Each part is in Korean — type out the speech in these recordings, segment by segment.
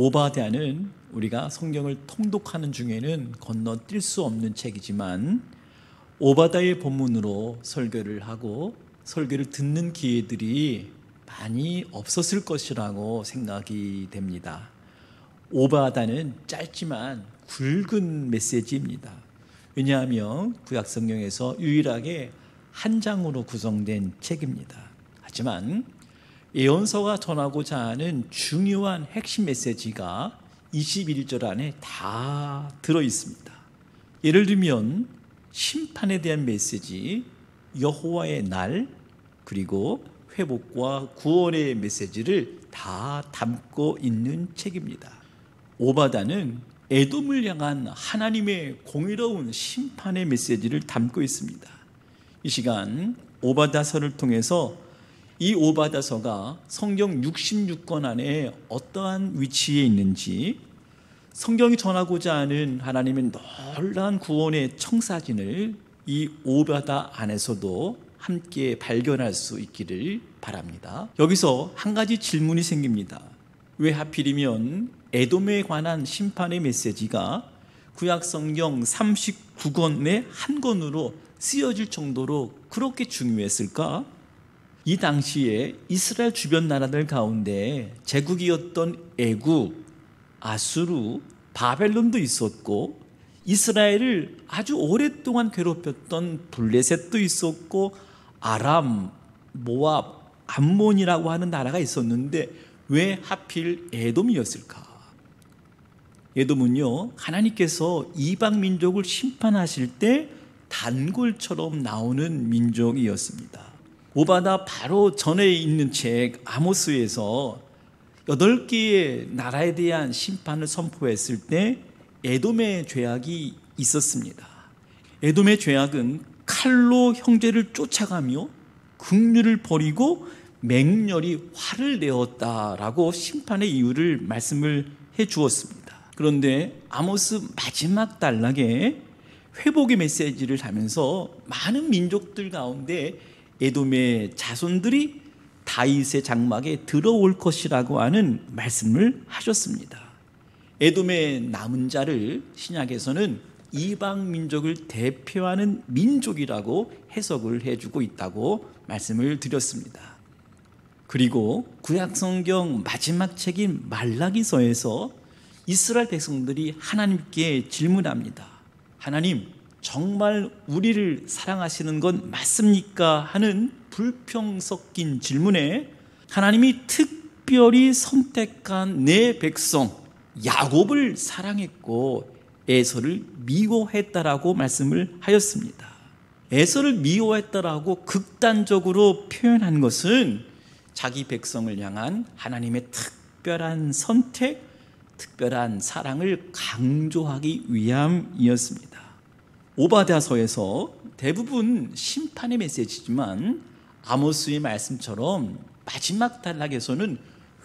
오바댜는 우리가 성경을 통독하는 중에는 건너뛸 수 없는 책이지만 오바댜의 본문으로 설교를 하고 설교를 듣는 기회들이 많이 없었을 것이라고 생각이 됩니다. 오바댜는 짧지만 굵은 메시지입니다. 왜냐하면 구약성경에서 유일하게 한 장으로 구성된 책입니다. 하지만 예언서가 전하고자 하는 중요한 핵심 메시지가 21절 안에 다 들어있습니다. 예를 들면 심판에 대한 메시지, 여호와의 날, 그리고 회복과 구원의 메시지를 다 담고 있는 책입니다. 오바댜는 에돔을 향한 하나님의 공의로운 심판의 메시지를 담고 있습니다. 이 시간 오바댜서를 통해서 이 오바댜서가 성경 66권 안에 어떠한 위치에 있는지, 성경이 전하고자 하는 하나님의 놀라운 구원의 청사진을 이 오바댜 안에서도 함께 발견할 수 있기를 바랍니다. 여기서 한 가지 질문이 생깁니다. 왜 하필이면 에돔에 관한 심판의 메시지가 구약성경 39권의 한 권으로 쓰여질 정도로 그렇게 중요했을까? 이 당시에 이스라엘 주변 나라들 가운데 제국이었던 애굽, 아수르, 바벨론도 있었고, 이스라엘을 아주 오랫동안 괴롭혔던 블레셋도 있었고, 아람, 모압, 암몬이라고 하는 나라가 있었는데 왜 하필 에돔이었을까? 에돔은요, 하나님께서 이방 민족을 심판하실 때 단골처럼 나오는 민족이었습니다. 오바댜 바로 전에 있는 책 아모스에서 8개의 나라에 대한 심판을 선포했을 때 에돔의 죄악이 있었습니다. 에돔의 죄악은 칼로 형제를 쫓아가며 긍휼을 버리고 맹렬히 화를 내었다라고 심판의 이유를 말씀을 해 주었습니다. 그런데 아모스 마지막 단락에 회복의 메시지를 하면서 많은 민족들 가운데 에돔의 자손들이 다윗의 장막에 들어올 것이라고 하는 말씀을 하셨습니다. 에돔의 남은 자를 신약에서는 이방 민족을 대표하는 민족이라고 해석을 해주고 있다고 말씀을 드렸습니다. 그리고 구약성경 마지막 책인 말라기서에서 이스라엘 백성들이 하나님께 질문합니다. 하나님, 정말 우리를 사랑하시는 건 맞습니까? 하는 불평 섞인 질문에 하나님이 특별히 선택한 내 백성 야곱을 사랑했고 에서를 미워했다라고 말씀을 하였습니다. 에서를 미워했다라고 극단적으로 표현한 것은 자기 백성을 향한 하나님의 특별한 선택, 특별한 사랑을 강조하기 위함이었습니다. 오바댜서에서 대부분 심판의 메시지지만 아모스의 말씀처럼 마지막 단락에서는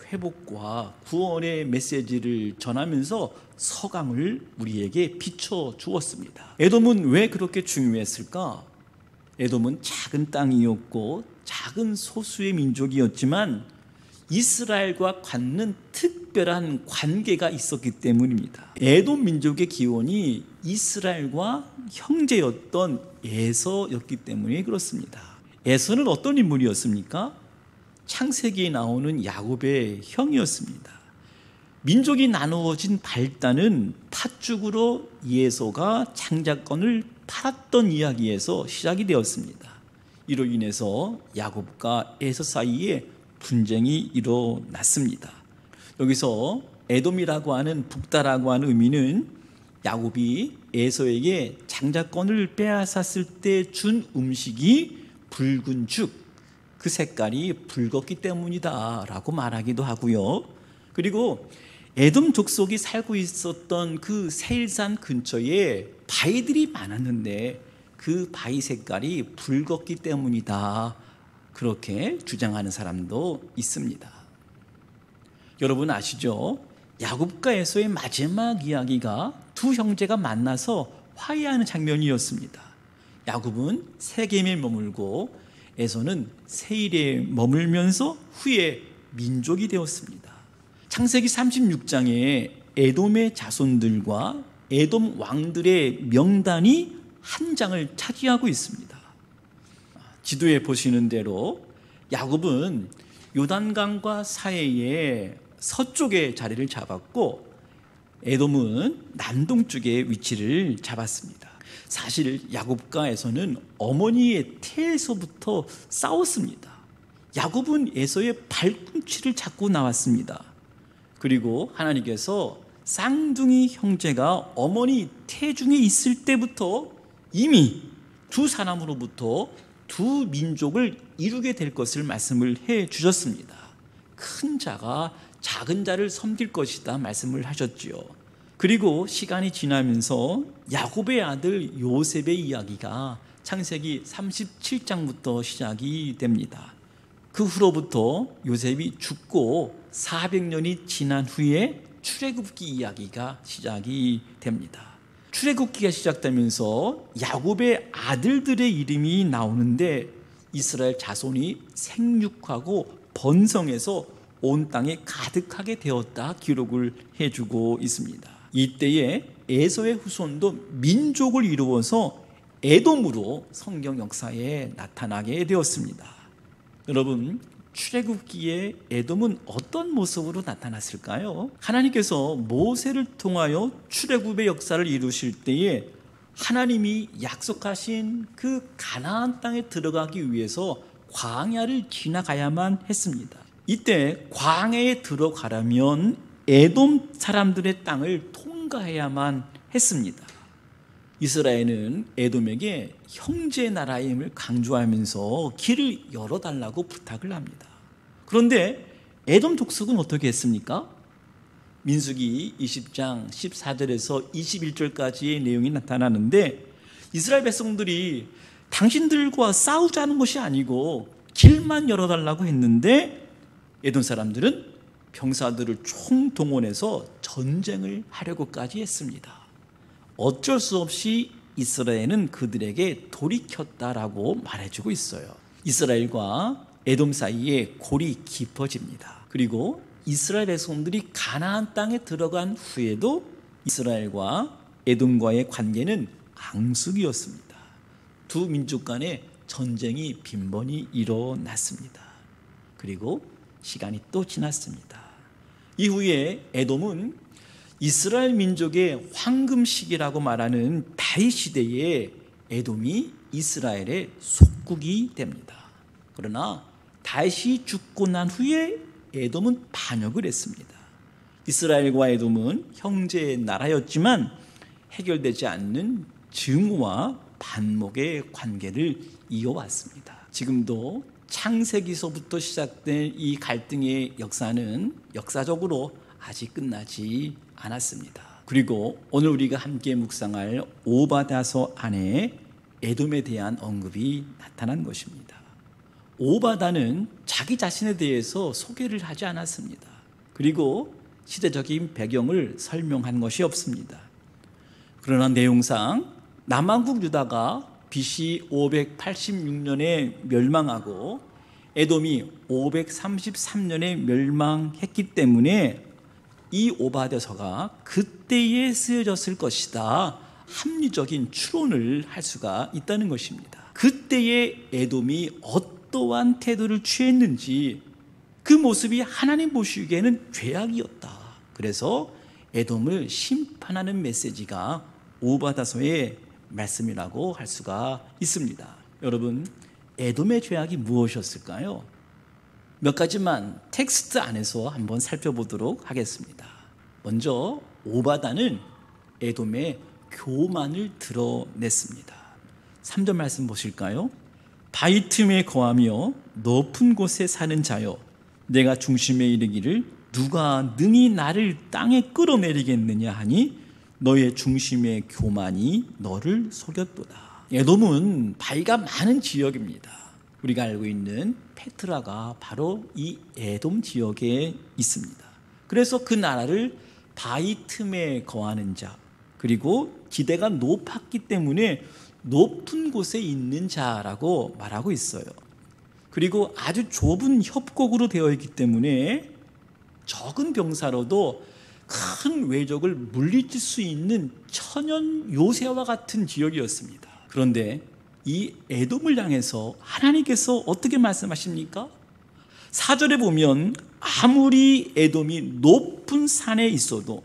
회복과 구원의 메시지를 전하면서 서강을 우리에게 비춰주었습니다. 에돔은 왜 그렇게 중요했을까? 에돔은 작은 땅이었고 작은 소수의 민족이었지만 이스라엘과 갖는 특별한 관계가 있었기 때문입니다. 에돔 민족의 기원이 이스라엘과 형제였던 에서였기 때문에 그렇습니다. 에서는 어떤 인물이었습니까? 창세기에 나오는 야곱의 형이었습니다. 민족이 나누어진 발단은 팥죽으로 에서가 장자권을 팔았던 이야기에서 시작이 되었습니다. 이로 인해서 야곱과 에서 사이에 분쟁이 일어났습니다. 여기서 에돔이라고 하는 북다라고 하는 의미는 야곱이 에서에게 장자권을 빼앗았을 때 준 음식이 붉은 죽, 그 색깔이 붉었기 때문이다 라고 말하기도 하고요. 그리고 에돔 족속이 살고 있었던 그 세일산 근처에 바위들이 많았는데 그 바위 색깔이 붉었기 때문이다, 그렇게 주장하는 사람도 있습니다. 여러분 아시죠? 야곱과 에서의 마지막 이야기가 두 형제가 만나서 화해하는 장면이었습니다. 야곱은 세겜에 머물고 에서는 세일에 머물면서 후에 민족이 되었습니다. 창세기 36장에 에돔의 자손들과 에돔 왕들의 명단이 한 장을 차지하고 있습니다. 지도에 보시는 대로 야곱은 요단강과 사이에 서쪽에 자리를 잡았고 에돔은 남동쪽에 위치를 잡았습니다. 사실 야곱과 에서는 어머니의 태에서부터 싸웠습니다. 야곱은 에서의 발꿈치를 잡고 나왔습니다. 그리고 하나님께서 쌍둥이 형제가 어머니 태중에 있을 때부터 이미 두 사람으로부터 두 민족을 이루게 될 것을 말씀을 해 주셨습니다. 큰 자가 작은 자를 섬길 것이다 말씀을 하셨지요. 그리고 시간이 지나면서 야곱의 아들 요셉의 이야기가 창세기 37장부터 시작이 됩니다. 그 후로부터 요셉이 죽고 400년이 지난 후에 출애굽기 이야기가 시작이 됩니다. 출애굽기가 시작되면서 야곱의 아들들의 이름이 나오는데 이스라엘 자손이 생육하고 번성해서 온 땅에 가득하게 되었다 기록을 해주고 있습니다. 이때에 에서의 후손도 민족을 이루어서 에돔으로 성경 역사에 나타나게 되었습니다. 여러분, 출애굽기에 에돔은 어떤 모습으로 나타났을까요? 하나님께서 모세를 통하여 출애굽의 역사를 이루실 때에 하나님이 약속하신 그 가나안 땅에 들어가기 위해서 광야를 지나가야만 했습니다. 이때 광야에 들어가려면 에돔 사람들의 땅을 통과해야만 했습니다. 이스라엘은 에돔에게 형제 나라임을 강조하면서 길을 열어달라고 부탁을 합니다. 그런데 에돔 족속은 어떻게 했습니까? 민수기 20장 14절에서 21절까지의 내용이 나타나는데 이스라엘 백성들이 당신들과 싸우자는 것이 아니고 길만 열어달라고 했는데 에돔 사람들은 병사들을 총동원해서 전쟁을 하려고까지 했습니다. 어쩔 수 없이 이스라엘은 그들에게 돌이켰다라고 말해주고 있어요. 이스라엘과 에돔 사이에 골이 깊어집니다. 그리고 이스라엘 백성들이 가나안 땅에 들어간 후에도 이스라엘과 에돔과의 관계는 앙숙이었습니다. 두 민족 간의 전쟁이 빈번히 일어났습니다. 그리고 시간이 또 지났습니다. 이후에 에돔은 이스라엘 민족의 황금 시기라고 말하는 다윗 시대에 에돔이 이스라엘의 속국이 됩니다. 그러나 다윗이 죽고 난 후에 에돔은 반역을 했습니다. 이스라엘과 에돔은 형제 나라였지만 해결되지 않는 증오와 반목의 관계를 이어왔습니다. 지금도 창세기서부터 시작된 이 갈등의 역사는 역사적으로 아직 끝나지 않았습니다. 그리고 오늘 우리가 함께 묵상할 오바다서 안에 에돔에 대한 언급이 나타난 것입니다. 오바다는 자기 자신에 대해서 소개를 하지 않았습니다. 그리고 시대적인 배경을 설명한 것이 없습니다. 그러나 내용상 남왕국 유다가 BC 586년에 멸망하고 에돔이 533년에 멸망했기 때문에 이 오바다서가 그때에 쓰여졌을 것이다, 합리적인 추론을 할 수가 있다는 것입니다. 그때의 에돔이 어떠한 태도를 취했는지 그 모습이 하나님 보시기에는 죄악이었다. 그래서 에돔을 심판하는 메시지가 오바다서의 말씀이라고 할 수가 있습니다. 여러분, 에돔의 죄악이 무엇이었을까요? 몇 가지만 텍스트 안에서 한번 살펴보도록 하겠습니다. 먼저 오바다는 에돔의 교만을 드러냈습니다. 3절 말씀 보실까요? 바위 틈에 거하며 높은 곳에 사는 자여, 내가 중심에 이르기를 누가 능히 나를 땅에 끌어내리겠느냐 하니 너의 중심의 교만이 너를 속였도다. 에돔은 바위가 많은 지역입니다. 우리가 알고 있는 페트라가 바로 이 에돔 지역에 있습니다. 그래서 그 나라를 바위 틈에 거하는 자, 그리고 지대가 높았기 때문에 높은 곳에 있는 자라고 말하고 있어요. 그리고 아주 좁은 협곡으로 되어 있기 때문에 적은 병사로도 큰 외적을 물리칠 수 있는 천연 요새와 같은 지역이었습니다. 그런데 이 에돔을 향해서 하나님께서 어떻게 말씀하십니까? 4절에 보면 아무리 에돔이 높은 산에 있어도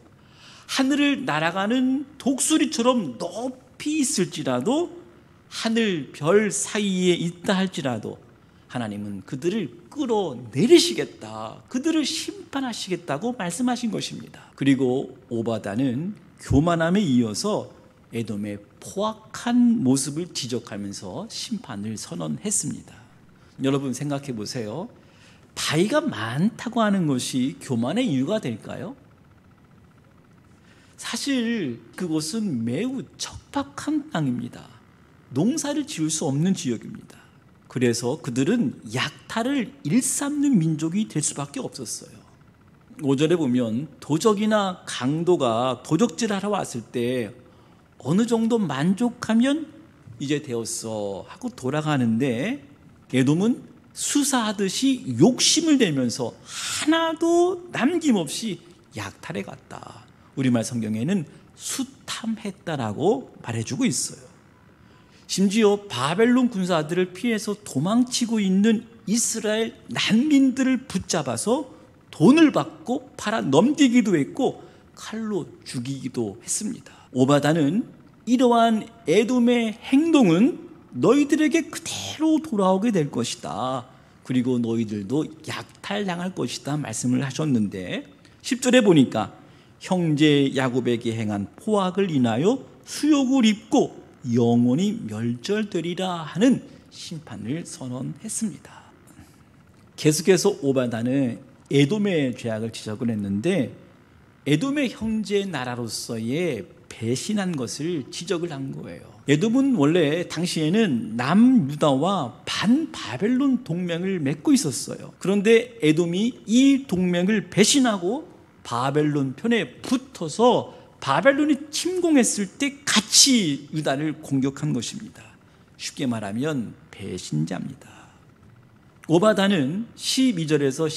하늘을 날아가는 독수리처럼 높이 있을지라도 하늘 별 사이에 있다 할지라도 하나님은 그들을 끌어내리시겠다, 그들을 심판하시겠다고 말씀하신 것입니다. 그리고 오바다는 교만함에 이어서 에돔의 포악한 모습을 지적하면서 심판을 선언했습니다. 여러분 생각해 보세요. 바위가 많다고 하는 것이 교만의 이유가 될까요? 사실 그곳은 매우 척박한 땅입니다. 농사를 지을 수 없는 지역입니다. 그래서 그들은 약탈을 일삼는 민족이 될 수밖에 없었어요. 5절에 보면 도적이나 강도가 도적질하러 왔을 때 어느 정도 만족하면 이제 되었어 하고 돌아가는데 에돔은 수사하듯이 욕심을 내면서 하나도 남김없이 약탈해 갔다. 우리말 성경에는 수탐했다라고 말해주고 있어요. 심지어 바벨론 군사들을 피해서 도망치고 있는 이스라엘 난민들을 붙잡아서 돈을 받고 팔아 넘기기도 했고 칼로 죽이기도 했습니다. 오바다는 이러한 에돔의 행동은 너희들에게 그대로 돌아오게 될 것이다. 그리고 너희들도 약탈당할 것이다 말씀을 하셨는데 10절에 보니까 형제 야곱에게 행한 포악을 인하여 수욕을 입고 영원히 멸절되리라 하는 심판을 선언했습니다. 계속해서 오바다는 에돔의 죄악을 지적을 했는데 에돔의 형제 나라로서의 배신한 것을 지적을 한 거예요. 에돔은 원래 당시에는 남유다와 반바벨론 동맹을 맺고 있었어요. 그런데 에돔이 이 동맹을 배신하고 바벨론 편에 붙어서 바벨론이 침공했을 때 같이 유다를 공격한 것입니다. 쉽게 말하면 배신자입니다. 오바다는 12절에서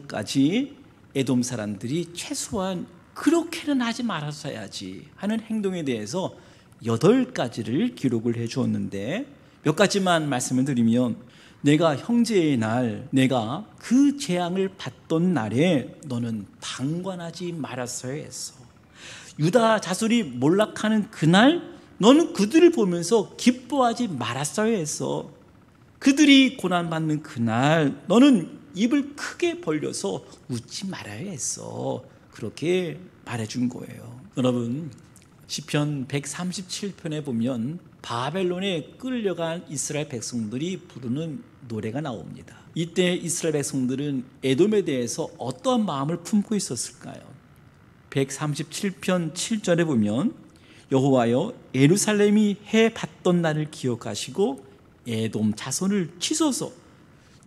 14절까지 에돔 사람들이 최소한 그렇게는 하지 말았어야지 하는 행동에 대해서 8가지를 기록을 해 주었는데 몇 가지만 말씀을 드리면 내가 형제의 날, 내가 그 재앙을 받던 날에 너는 방관하지 말았어야 했어. 유다 자손이 몰락하는 그날 너는 그들을 보면서 기뻐하지 말았어야 했어. 그들이 고난받는 그날 너는 입을 크게 벌려서 웃지 말아야 했어. 그렇게 말해준 거예요. 여러분 시편 137편에 보면 바벨론에 끌려간 이스라엘 백성들이 부르는 노래가 나옵니다. 이때 이스라엘 백성들은 에돔에 대해서 어떠한 마음을 품고 있었을까요? 137편 7절에 보면 여호와여 예루살렘이 해 받던 날을 기억하시고 에돔 자손을 치소서.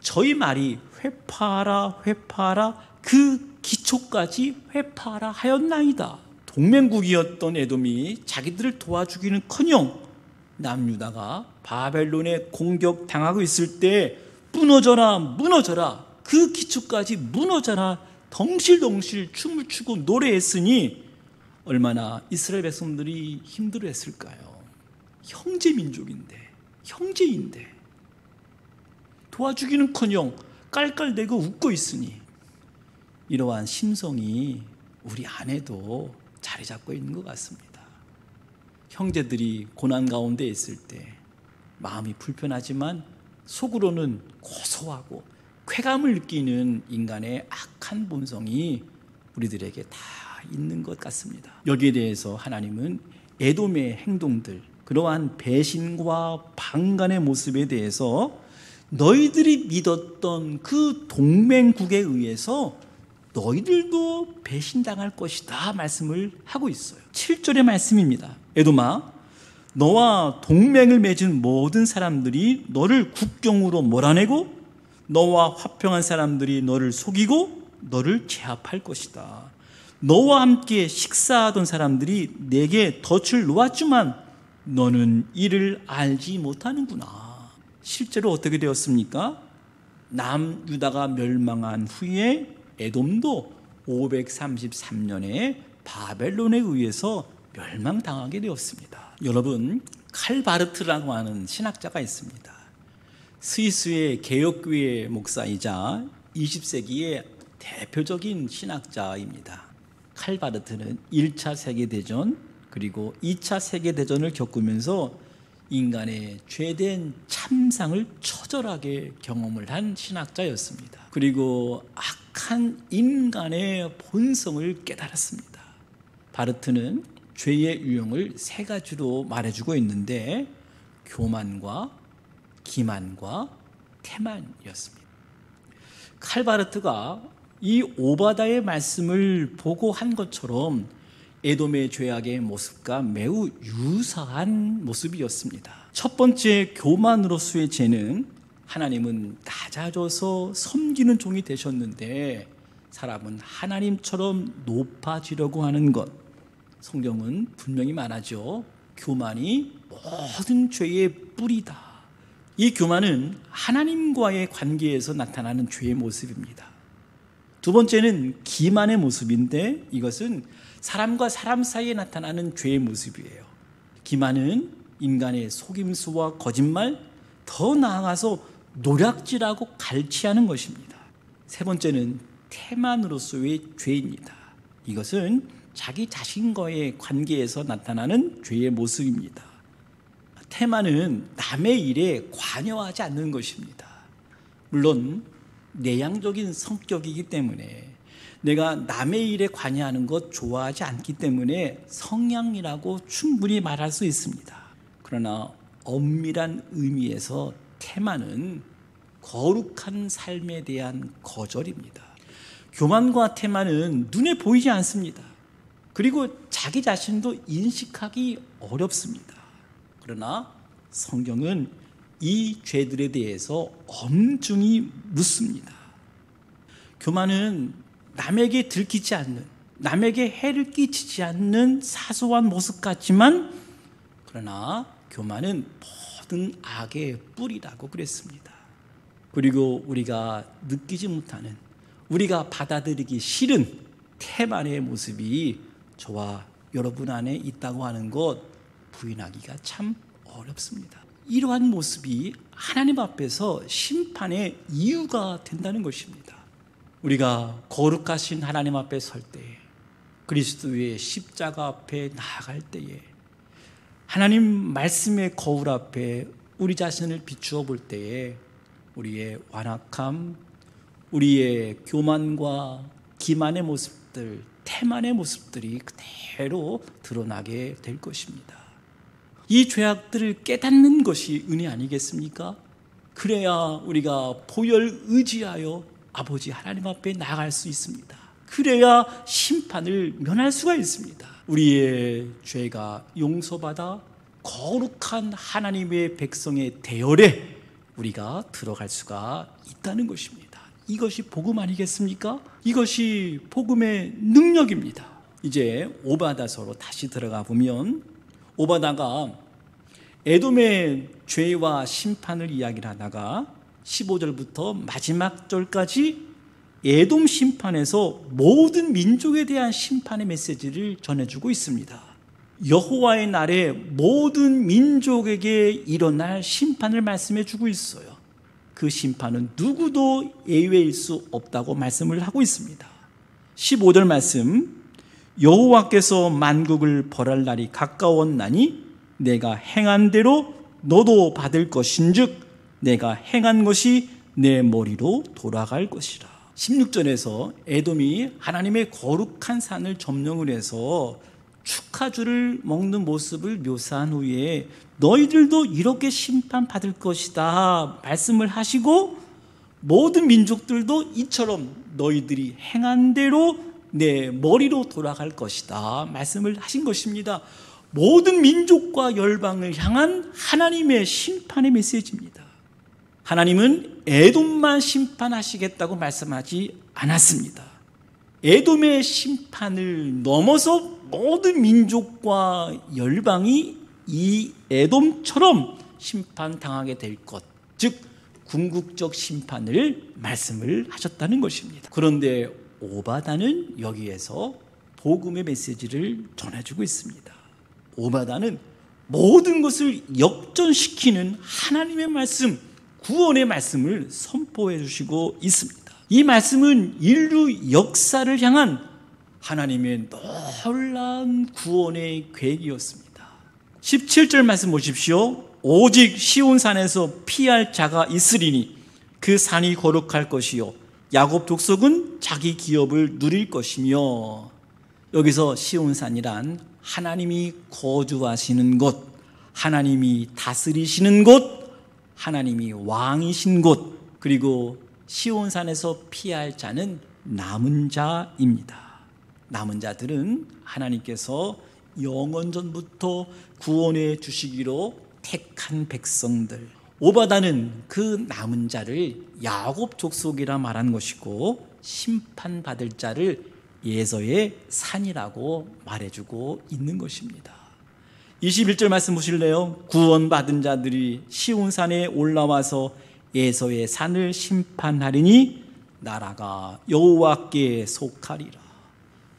저희 말이 회파하라 회파하라 그 기초까지 회파하라 하였나이다. 동맹국이었던 에돔이 자기들을 도와주기는커녕 남유다가 바벨론에 공격당하고 있을 때 무너져라 무너져라 그 기초까지 무너져라 덩실덩실 춤을 추고 노래했으니 얼마나 이스라엘 백성들이 힘들어했을까요? 형제 민족인데 형제인데 도와주기는커녕 깔깔대고 웃고 있으니 이러한 심성이 우리 안에도 자리 잡고 있는 것 같습니다. 형제들이 고난 가운데 있을 때 마음이 불편하지만 속으로는 고소하고 쾌감을 느끼는 인간의 악한 본성이 우리들에게 다 있는 것 같습니다. 여기에 대해서 하나님은 에돔의 행동들, 그러한 배신과 방관의 모습에 대해서 너희들이 믿었던 그 동맹국에 의해서 너희들도 배신당할 것이다 말씀을 하고 있어요. 7절의 말씀입니다. 에돔아 너와 동맹을 맺은 모든 사람들이 너를 국경으로 몰아내고 너와 화평한 사람들이 너를 속이고 너를 제압할 것이다. 너와 함께 식사하던 사람들이 내게 덫을 놓았지만 너는 이를 알지 못하는구나. 실제로 어떻게 되었습니까? 남유다가 멸망한 후에 에돔도 533년에 바벨론에 의해서 멸망당하게 되었습니다. 여러분, 칼바르트라고 하는 신학자가 있습니다. 스위스의 개혁교회 목사이자 20세기의 대표적인 신학자입니다. 칼바르트는 1차 세계대전 그리고 2차 세계대전을 겪으면서 인간의 죄된 참상을 처절하게 경험을 한 신학자였습니다. 그리고 악한 인간의 본성을 깨달았습니다. 바르트는 죄의 유형을 세 가지로 말해주고 있는데 교만과 기만과 태만이었습니다. 칼바르트가 이 오바다의 말씀을 보고 한 것처럼 에돔의 죄악의 모습과 매우 유사한 모습이었습니다. 첫 번째 교만으로서의 죄는 하나님은 낮아져서 섬기는 종이 되셨는데 사람은 하나님처럼 높아지려고 하는 것. 성경은 분명히 말하죠. 교만이 모든 죄의 뿌리다. 이 교만은 하나님과의 관계에서 나타나는 죄의 모습입니다. 두 번째는 기만의 모습인데 이것은 사람과 사람 사이에 나타나는 죄의 모습이에요. 기만은 인간의 속임수와 거짓말, 더 나아가서 노략질하고 갈취하는 것입니다. 세 번째는 태만으로서의 죄입니다. 이것은 자기 자신과의 관계에서 나타나는 죄의 모습입니다. 태만은 남의 일에 관여하지 않는 것입니다. 물론 내향적인 성격이기 때문에 내가 남의 일에 관여하는 것 좋아하지 않기 때문에 성향이라고 충분히 말할 수 있습니다. 그러나 엄밀한 의미에서 태만은 거룩한 삶에 대한 거절입니다. 교만과 태만은 눈에 보이지 않습니다. 그리고 자기 자신도 인식하기 어렵습니다. 그러나 성경은 이 죄들에 대해서 엄중히 묻습니다. 교만은 남에게 들키지 않는, 남에게 해를 끼치지 않는 사소한 모습 같지만 그러나 교만은 모든 악의 뿌리라고 그랬습니다. 그리고 우리가 느끼지 못하는, 우리가 받아들이기 싫은 태만의 모습이 저와 여러분 안에 있다고 하는 것 부인하기가 참 어렵습니다. 이러한 모습이 하나님 앞에서 심판의 이유가 된다는 것입니다. 우리가 거룩하신 하나님 앞에 설 때에, 그리스도의 십자가 앞에 나아갈 때에, 하나님 말씀의 거울 앞에 우리 자신을 비추어 볼 때에 우리의 완악함, 우리의 교만과 기만의 모습들, 태만의 모습들이 그대로 드러나게 될 것입니다. 이 죄악들을 깨닫는 것이 은혜 아니겠습니까? 그래야 우리가 보혈 의지하여 아버지 하나님 앞에 나아갈 수 있습니다. 그래야 심판을 면할 수가 있습니다. 우리의 죄가 용서받아 거룩한 하나님의 백성의 대열에 우리가 들어갈 수가 있다는 것입니다. 이것이 복음 아니겠습니까? 이것이 복음의 능력입니다. 이제 오바다서로 다시 들어가 보면 오바다가 에돔의 죄와 심판을 이야기를 하다가 15절부터 마지막 절까지 에돔 심판에서 모든 민족에 대한 심판의 메시지를 전해주고 있습니다. 여호와의 날에 모든 민족에게 일어날 심판을 말씀해주고 있어요. 그 심판은 누구도 예외일 수 없다고 말씀을 하고 있습니다. 15절 말씀, 여호와께서 만국을 벌할 날이 가까웠나니 내가 행한 대로 너도 받을 것인즉 내가 행한 것이 내 머리로 돌아갈 것이라. 16절에서 에돔이 하나님의 거룩한 산을 점령을 해서 축하주를 먹는 모습을 묘사한 후에 너희들도 이렇게 심판받을 것이다 말씀을 하시고 모든 민족들도 이처럼 너희들이 행한 대로 내 머리로 돌아갈 것이다 말씀을 하신 것입니다. 모든 민족과 열방을 향한 하나님의 심판의 메시지입니다. 하나님은 에돔만 심판하시겠다고 말씀하지 않았습니다. 에돔의 심판을 넘어서 모든 민족과 열방이 이 에돔처럼 심판당하게 될 것, 즉 궁극적 심판을 말씀을 하셨다는 것입니다. 그런데 오바다는 여기에서 복음의 메시지를 전해주고 있습니다. 오바다는 모든 것을 역전시키는 하나님의 말씀, 구원의 말씀을 선포해 주시고 있습니다. 이 말씀은 인류 역사를 향한 하나님의 놀라운 구원의 계획이었습니다. 17절 말씀 보십시오. 오직 시온산에서 피할 자가 있으리니 그 산이 거룩할 것이요 야곱 족속은 자기 기업을 누릴 것이며, 여기서 시온산이란 하나님이 거주하시는 곳, 하나님이 다스리시는 곳, 하나님이 왕이신 곳, 그리고 시온산에서 피할 자는 남은 자입니다. 남은 자들은 하나님께서 영원전부터 구원해 주시기로 택한 백성들, 오바다는 그 남은 자를 야곱 족속이라 말한 것이고, 심판받을 자를 예서의 산이라고 말해주고 있는 것입니다. 21절 말씀 보실래요? 구원받은 자들이 시온산에 올라와서 예서의 산을 심판하리니 나라가 여호와께 속하리라.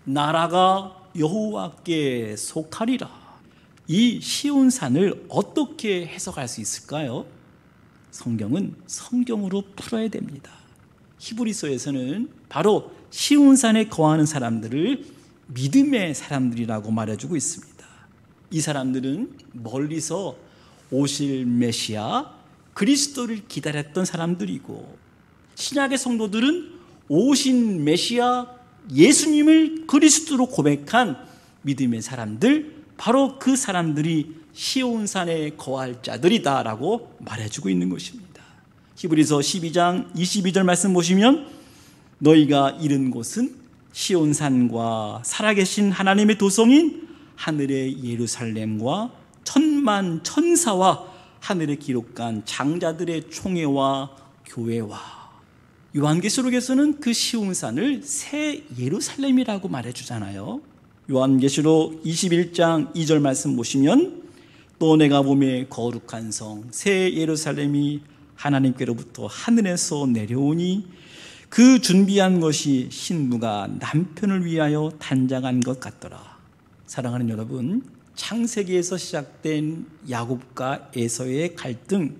나라가 여호와께 속하리라. 이 시온산을 어떻게 해석할 수 있을까요? 성경은 성경으로 풀어야 됩니다. 히브리서에서는 바로 시온산에 거하는 사람들을 믿음의 사람들이라고 말해주고 있습니다. 이 사람들은 멀리서 오실 메시아 그리스도를 기다렸던 사람들이고, 신약의 성도들은 오신 메시아 예수님을 그리스도로 고백한 믿음의 사람들, 바로 그 사람들이 시온산에 거할 자들이다라고 말해주고 있는 것입니다. 히브리서 12장 22절 말씀 보시면, 너희가 이른 곳은 시온산과 살아계신 하나님의 도성인 하늘의 예루살렘과 천만 천사와 하늘에 기록한 장자들의 총회와 교회와, 요한계시록에서는 그 시온산을 새 예루살렘이라고 말해주잖아요. 요한계시록 21장 2절 말씀 보시면, 또 내가 보매 거룩한 성 새 예루살렘이 하나님께로부터 하늘에서 내려오니 그 준비한 것이 신부가 남편을 위하여 단장한 것 같더라. 사랑하는 여러분, 창세기에서 시작된 야곱과 에서의 갈등,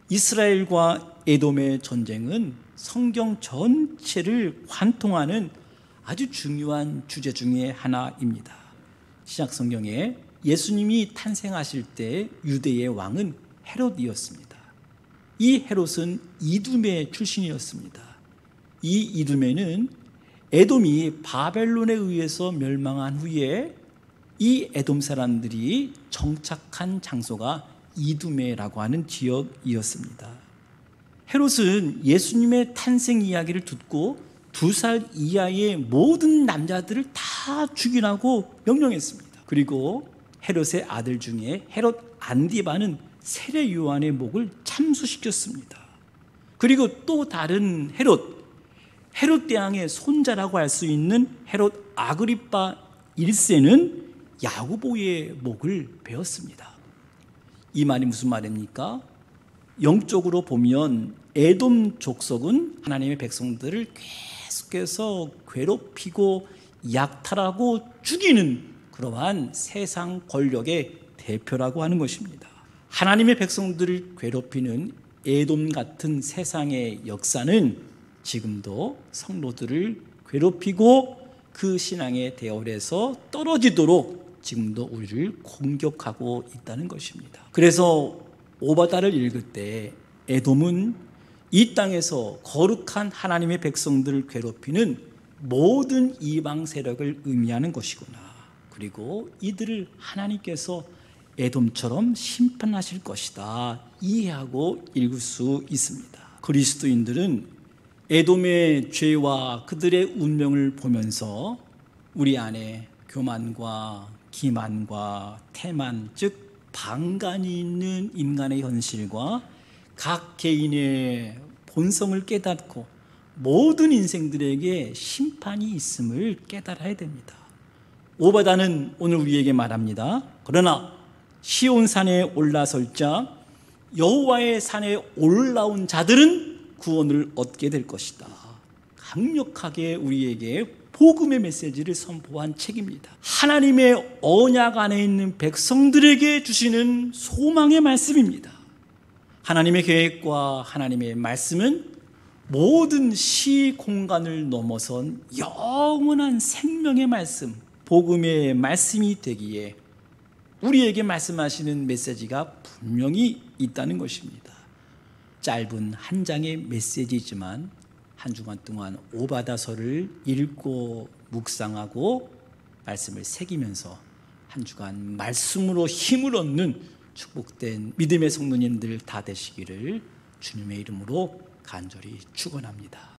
이스라엘과 에돔의 전쟁은 성경 전체를 관통하는 아주 중요한 주제 중에 하나입니다. 신약 성경에 예수님이 탄생하실 때 유대의 왕은 헤롯이었습니다. 이 헤롯은 이두메 출신이었습니다. 이 이두메는 에돔이 바벨론에 의해서 멸망한 후에 이 에돔 사람들이 정착한 장소가 이두메라고 하는 지역이었습니다. 헤롯은 예수님의 탄생 이야기를 듣고 2살 이하의 모든 남자들을 다 죽이라고 명령했습니다. 그리고 헤롯의 아들 중에 헤롯 안디바는 세례 요한의 목을 참수시켰습니다. 그리고 또 다른 헤롯 대왕의 손자라고 할 수 있는 헤롯 아그리파 1세는 야고보의 목을 베었습니다. 이 말이 무슨 말입니까? 영적으로 보면 에돔 족속은 하나님의 백성들을 계속해서 괴롭히고 약탈하고 죽이는 그러한 세상 권력의 대표라고 하는 것입니다. 하나님의 백성들을 괴롭히는 에돔 같은 세상의 역사는 지금도 성도들을 괴롭히고 그 신앙의 대열에서 떨어지도록 지금도 우리를 공격하고 있다는 것입니다. 그래서 오바다를 읽을 때 에돔은 이 땅에서 거룩한 하나님의 백성들을 괴롭히는 모든 이방 세력을 의미하는 것이구나. 그리고 이들을 하나님께서 에돔처럼 심판하실 것이다, 이해하고 읽을 수 있습니다. 그리스도인들은 에돔의 죄와 그들의 운명을 보면서 우리 안에 교만과 기만과 태만, 즉 방간이 있는 인간의 현실과 각 개인의 본성을 깨닫고 모든 인생들에게 심판이 있음을 깨달아야 됩니다. 오바다는 오늘 우리에게 말합니다. 그러나 시온산에 올라설 자, 여호와의 산에 올라온 자들은 구원을 얻게 될 것이다. 강력하게 우리에게 복음의 메시지를 선포한 책입니다. 하나님의 언약 안에 있는 백성들에게 주시는 소망의 말씀입니다. 하나님의 계획과 하나님의 말씀은 모든 시 공간을 넘어선 영원한 생명의 말씀, 복음의 말씀이 되기에 우리에게 말씀하시는 메시지가 분명히 있다는 것입니다. 짧은 한 장의 메시지지만 한 주간 동안 오바다서를 읽고 묵상하고 말씀을 새기면서 한 주간 말씀으로 힘을 얻는 축복된 믿음의 성도님들 다 되시기를 주님의 이름으로 간절히 축원합니다.